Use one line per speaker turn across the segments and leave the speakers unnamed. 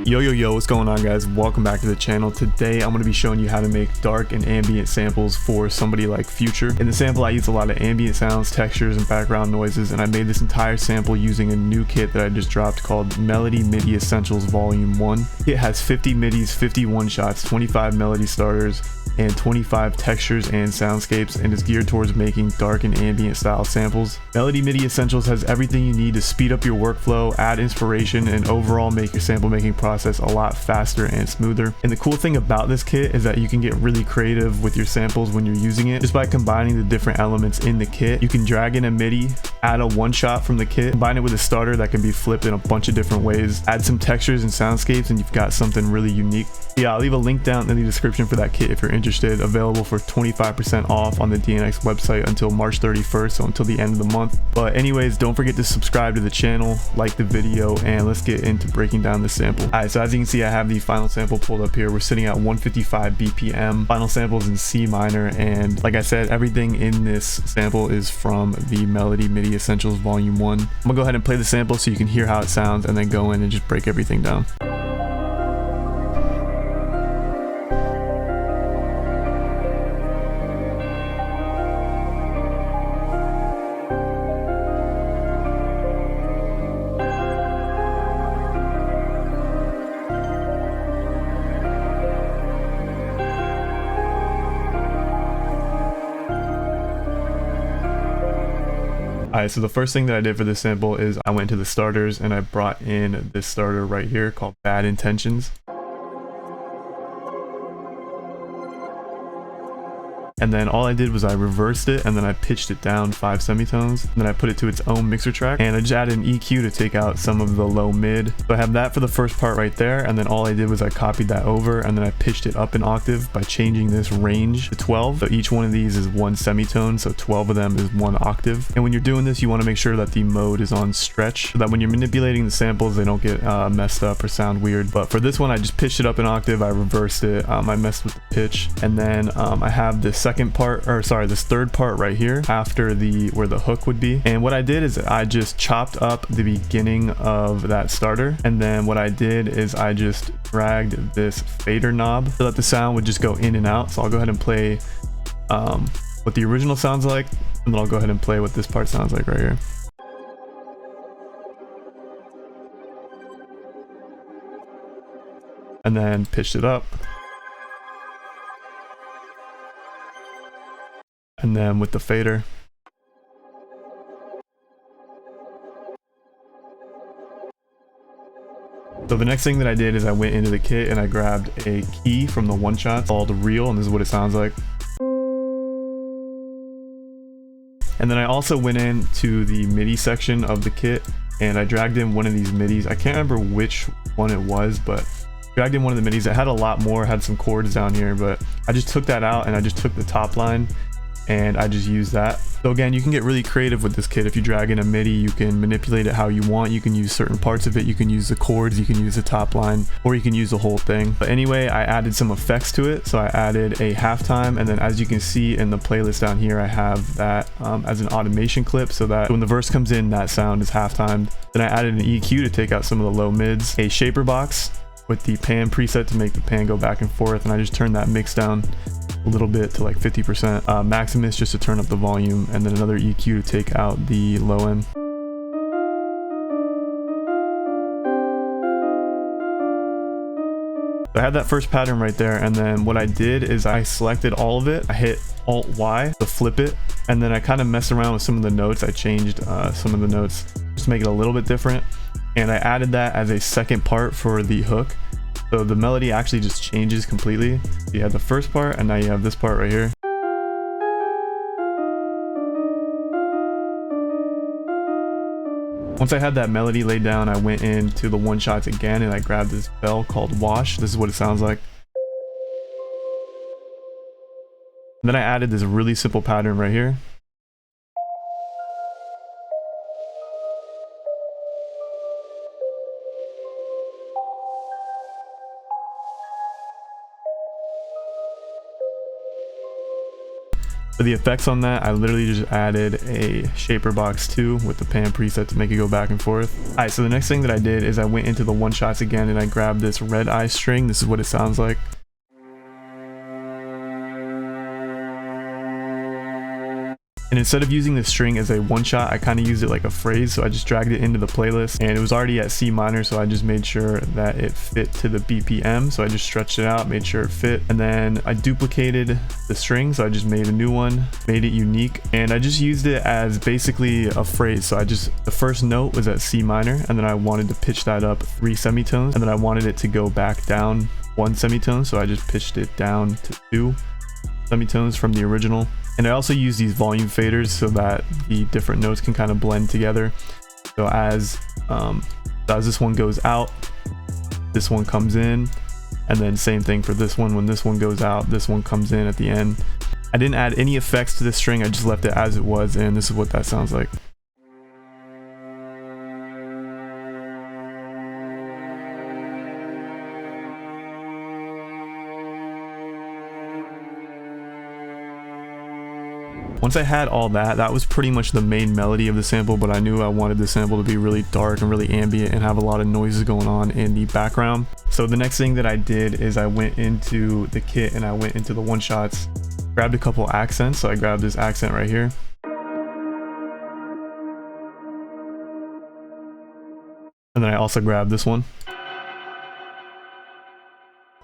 Yo, what's going on, guys? Welcome back to the channel. Today I'm going to be showing you how to make dark and ambient samples for somebody like Future. In the sample I use a lot of ambient sounds, textures, and background noises, and I made this entire sample using a new kit that I just dropped called Melody Midi Essentials Volume 1. It has 50 midis, 50 one-shots, 25 melody starters, and 25 textures and soundscapes, and is geared towards making dark and ambient style samples. Melody Midi Essentials has everything you need to speed up your workflow, add inspiration, and overall make your sample making process a lot faster and smoother. And the cool thing about this kit is that you can get really creative with your samples when you're using it. Just by combining the different elements in the kit, you can drag in a MIDI, add a one shot from the kit, combine it with a starter that can be flipped in a bunch of different ways, add some textures and soundscapes, and you've got something really unique. Yeah, I'll leave a link down in the description for that kit if you're interested. Available for 25% off on the DNX website until March 31st, so until the end of the month. But anyways, don't forget to subscribe to the channel, like the video, and let's get into breaking down the sample. Alright, so as you can see, I have the final sample pulled up here. We're sitting at 155 BPM. Final sample is in C minor, and like I said, everything in this sample is from the Melody Midi Essentials Volume 1. I'm gonna go ahead and play the sample so you can hear how it sounds, and then go in and just break everything down. Alright, so the first thing that I did for this sample is I went to the starters and I brought in this starter right here called Bad Intentions. And then all I did was I reversed it and then I pitched it down 5 semitones. And then I put it to its own mixer track, and I just added an EQ to take out some of the low mid. So I have that for the first part right there, and then all I did was I copied that over and then I pitched it up an octave by changing this range to 12. So each one of these is 1 semitone, so 12 of them is 1 octave. And when you're doing this, you want to make sure that the mode is on stretch so that when you're manipulating the samples, they don't get messed up or sound weird. But for this one, I just pitched it up an octave, I reversed it, I messed with the pitch, and then I have this this third part right here after where the hook would be. And what I did is I just chopped up the beginning of that starter, and then what I did is I just dragged this fader knob so that the sound would just go in and out. So I'll go ahead and play what the original sounds like, and then I'll go ahead and play what this part sounds like right here. And then pitched it up. And then with the fader. So the next thing that I did is I went into the kit and I grabbed a key from the one shot called Real, and this is what it sounds like. And then I also went into the MIDI section of the kit and I dragged in one of these MIDIs. I can't remember which one it was, but dragged in one of the MIDIs. It had a lot more, had some chords down here, but I just took that out and I just took the top line and I just use that. So again, you can get really creative with this kit. If you drag in a MIDI, you can manipulate it how you want. You can use certain parts of it. You can use the chords, you can use the top line, or you can use the whole thing. But anyway, I added some effects to it. So I added a halftime, and then as you can see in the playlist down here, I have that as an automation clip so that when the verse comes in, that sound is halftimed. Then I added an EQ to take out some of the low mids, a shaper box with the pan preset to make the pan go back and forth, and I just turned that mix down a little bit to like 50%, Maximus just to turn up the volume, and then another EQ to take out the low end. So I had that first pattern right there, and then what I did is I selected all of it, I hit Alt Y to flip it, and then I kind of messed around with some of the notes. I changed some of the notes just to make it a little bit different, and I added that as a second part for the hook. So the melody actually just changes completely. You have the first part, and now you have this part right here. Once I had that melody laid down, I went into the one shots again and I grabbed this bell called Wash. This is what it sounds like. And then I added this really simple pattern right here. For the effects on that, I literally just added a shaper box too with the pan preset to make it go back and forth. Alright, so the next thing that I did is I went into the one shots again and I grabbed this red eye string. This is what it sounds like. And instead of using the string as a one shot, I kind of used it like a phrase. So I just dragged it into the playlist and it was already at C minor. So I just made sure that it fit to the BPM. So I just stretched it out, made sure it fit. And then I duplicated the string. So I just made a new one, made it unique. And I just used it as basically a phrase. So the first note was at C minor. And then I wanted to pitch that up 3 semitones. And then I wanted it to go back down 1 semitone. So I just pitched it down to 2 semitones from the original. And I also use these volume faders so that the different notes can kind of blend together. So as this one goes out, this one comes in, and then same thing for this one. When this one goes out, this one comes in at the end. I didn't add any effects to this string. I just left it as it was, and this is what that sounds like. Once I had all that, that was pretty much the main melody of the sample, but I knew I wanted the sample to be really dark and really ambient and have a lot of noises going on in the background. So the next thing that I did is I went into the kit and I went into the one shots, grabbed a couple accents. So I grabbed this accent right here. And then I also grabbed this one.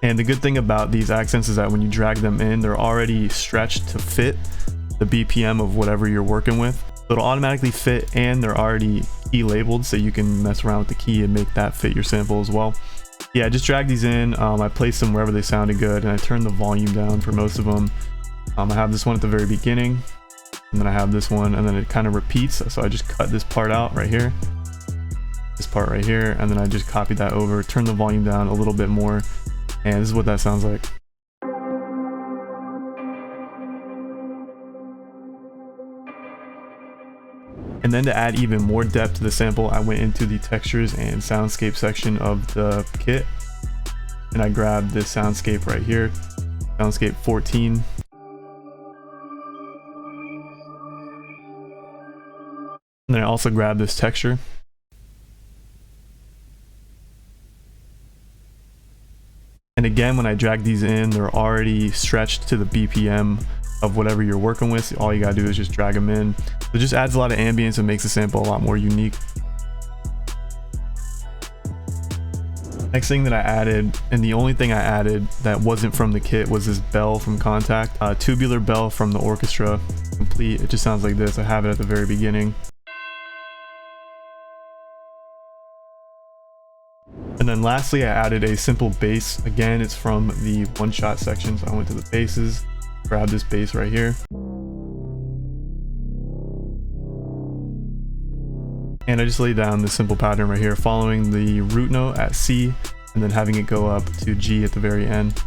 And the good thing about these accents is that when you drag them in, they're already stretched to fit the BPM of whatever you're working with. So it'll automatically fit and they're already key labeled, so you can mess around with the key and make that fit your sample as well. Yeah, I just dragged these in. I placed them wherever they sounded good and I turned the volume down for most of them. I have this one at the very beginning and then I have this one and then it kind of repeats. So I just cut this part out right here, this part right here, and then I just copied that over, turn the volume down a little bit more, and this is what that sounds like. And then to add even more depth to the sample, I went into the textures and soundscape section of the kit. And I grabbed this soundscape right here, soundscape 14. And then I also grabbed this texture. And again, when I drag these in, they're already stretched to the BPM of whatever you're working with. All you gotta do is just drag them in. So it just adds a lot of ambience and makes the sample a lot more unique. Next thing that I added, and the only thing I added that wasn't from the kit, was this bell from Contact, Tubular Bell from the orchestra, complete. It just sounds like this. I have it at the very beginning. And then lastly, I added a simple bass. Again, it's from the one shot section, so I went to the basses, grabbed this bass right here. And I just laid down this simple pattern right here, following the root note at C and then having it go up to G at the very end.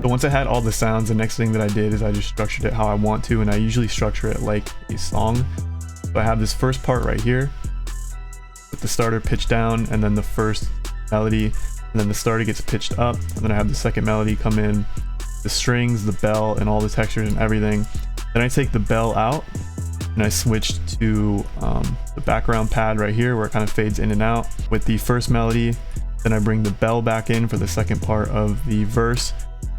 So once I had all the sounds, the next thing that I did is I just structured it how I want to, and I usually structure it like a song. So I have this first part right here with the starter pitched down, and then the first melody, and then the starter gets pitched up, and then I have the second melody come in, the strings, the bell, and all the textures and everything. Then I take the bell out and I switched to the background pad right here where it kind of fades in and out with the first melody. Then I bring the bell back in for the second part of the verse.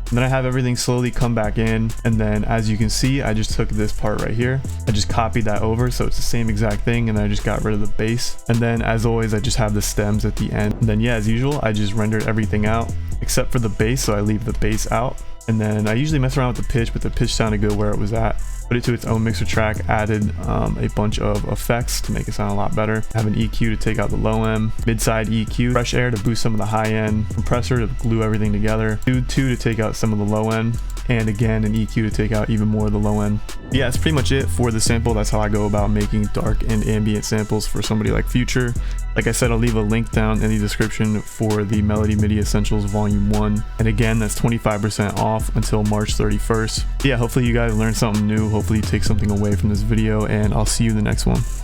And then I have everything slowly come back in, and then as you can see, I just took this part right here, I just copied that over, so it's the same exact thing, and then I just got rid of the bass. And then as always, I just have the stems at the end. And then yeah, as usual, I just rendered everything out except for the bass, so I leave the bass out. And then I usually mess around with the pitch, but the pitch sounded good where it was at. Put it to its own mixer track, added a bunch of effects to make it sound a lot better. Have an EQ to take out the low end, mid-side EQ, fresh air to boost some of the high end, compressor to glue everything together, two to take out some of the low end, and again an EQ to take out even more of the low end. Yeah, that's pretty much it for the sample. That's how I go about making dark and ambient samples for somebody like Future. Like I said, I'll leave a link down in the description for the Melody MIDI Essentials Volume 1. And again, that's 25% off until March 31st. Yeah, hopefully you guys learned something new. Hopefully you take something away from this video, and I'll see you in the next one.